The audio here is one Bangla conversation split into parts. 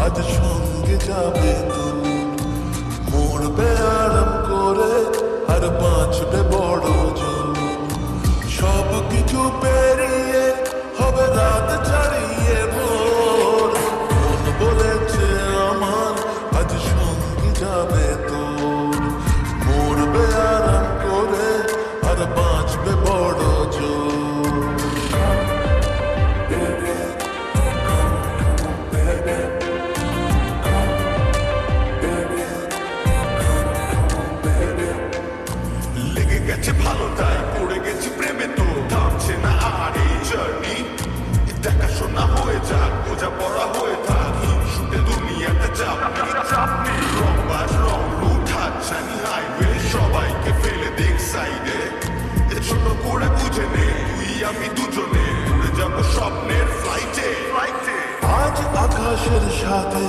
আজ সঙ্গে যাবে তো মরবে আরাম করে আর বাঁচবে বড় জন সব কিছু পেরিয়ে হবে রাত ছাড়িয়ে ভোর মন বলেছে আমার আজ সঙ্গে যাবে তো মরবে আরাম করে আর বাঁচবে বড় জন লেগে গেছে ভালো তাই পড়ে গেছি প্রেমে তো থামছে না আর এই জার্নি দেখাশোনা হয়ে যাক বোঝা পড়া হয়ে থাক শুটে দুনিয়াতে চাপনি রং বাস রং রুট হাতছানি হাইওয়ে সবাইকে ফেলে দেখ সাইডে ছোট করে বুঝে নে তুই আমি দুজনে উড়ে যাবো স্বপ্নের ফ্লাইটে আজ আকাশের সাথে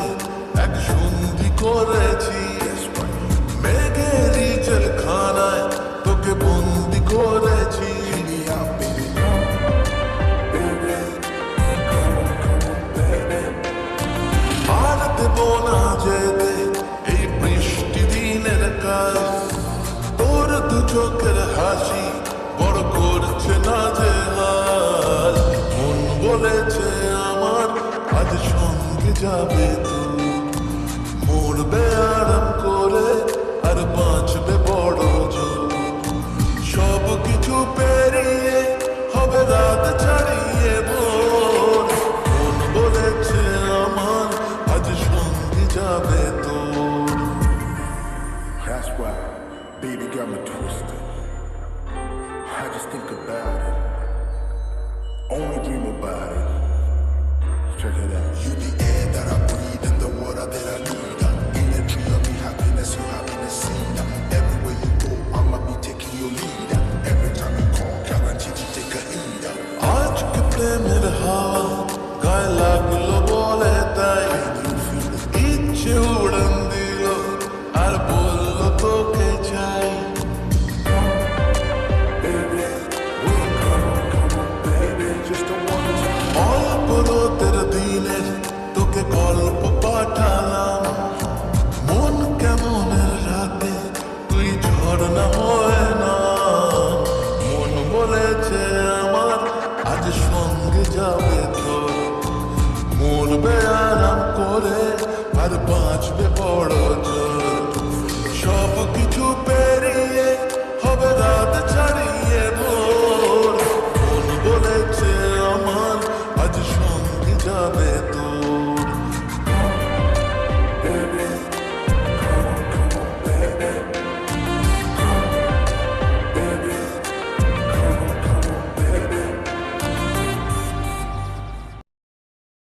এক সন্ধি করেছি মেঘেরই জেলখানায় তোকে বন্দি করেছি আর দেব না যেতে এই বৃষ্টি দিনের কাজ তোর দু চোখের হাসি বড় করছে না যে হাল মন বলেছে আমার আজ সঙ্গে যাবে তো মরবে আরাম করে আর বাঁচবে বড় জন সব কিছু পেরিয়ে হবে রাত ছাড়িয়ে ভোর মন বলেছে আমার আজ সঙ্গে যাবে তো That's why baby got me twisted. I just think about it, only dream about it.